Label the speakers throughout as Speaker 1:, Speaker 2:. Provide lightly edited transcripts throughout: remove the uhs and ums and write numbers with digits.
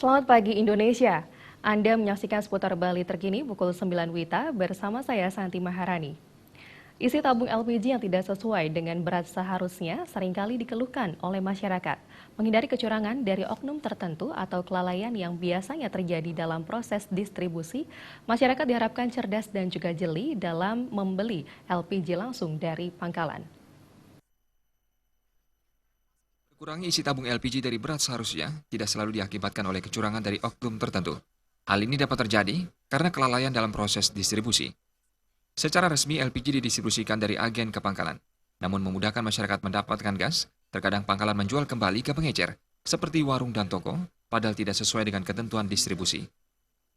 Speaker 1: Selamat pagi Indonesia. Anda menyaksikan seputar Bali terkini pukul 9 WITA bersama saya Santi Maharani. Isi tabung LPG yang tidak sesuai dengan berat seharusnya seringkali dikeluhkan oleh masyarakat. Menghindari kecurangan dari oknum tertentu atau kelalaian yang biasanya terjadi dalam proses distribusi, masyarakat diharapkan cerdas dan juga jeli dalam membeli LPG langsung dari pangkalan.
Speaker 2: Kurangi isi tabung LPG dari berat seharusnya tidak selalu diakibatkan oleh kecurangan dari oknum tertentu. Hal ini dapat terjadi karena kelalaian dalam proses distribusi. Secara resmi LPG didistribusikan dari agen ke pangkalan. Namun memudahkan masyarakat mendapatkan gas, terkadang pangkalan menjual kembali ke pengecer, seperti warung dan toko, padahal tidak sesuai dengan ketentuan distribusi.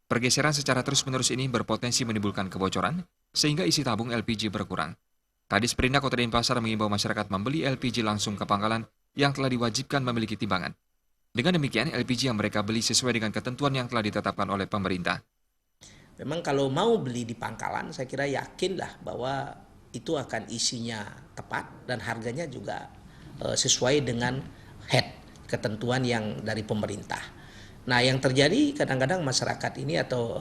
Speaker 2: Pergeseran secara terus-menerus ini berpotensi menimbulkan kebocoran, sehingga isi tabung LPG berkurang. Kadis Perindak Kota Denpasar mengimbau masyarakat membeli LPG langsung ke pangkalan yang telah diwajibkan memiliki timbangan. Dengan demikian, LPG yang mereka beli sesuai dengan ketentuan yang telah ditetapkan oleh pemerintah.
Speaker 3: Memang kalau mau beli di pangkalan, saya kira yakinlah bahwa itu akan isinya tepat dan harganya juga sesuai dengan ketentuan yang dari pemerintah. Nah, yang terjadi kadang-kadang masyarakat ini atau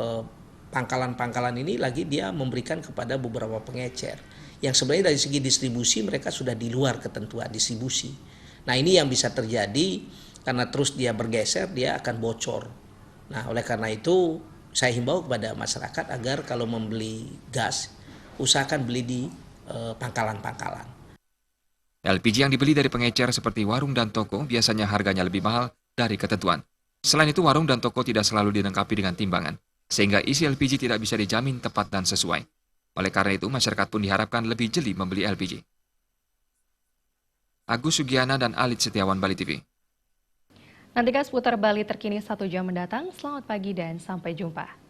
Speaker 3: pangkalan-pangkalan ini lagi dia memberikan kepada beberapa pengecer yang sebenarnya dari segi distribusi mereka sudah di luar ketentuan distribusi. Nah, ini yang bisa terjadi karena terus dia bergeser, dia akan bocor. Nah, oleh karena itu saya himbau kepada masyarakat agar kalau membeli gas, usahakan beli di pangkalan-pangkalan.
Speaker 2: LPG yang dibeli dari pengecer seperti warung dan toko biasanya harganya lebih mahal dari ketentuan. Selain itu, warung dan toko tidak selalu dilengkapi dengan timbangan, sehingga isi LPG tidak bisa dijamin tepat dan sesuai. Oleh karena itu, masyarakat pun diharapkan lebih jeli membeli LPG. Agus Sugiana dan Alit Setiawan, Bali TV.
Speaker 1: Nantikan seputar Bali terkini 1 jam mendatang. Selamat pagi dan sampai jumpa.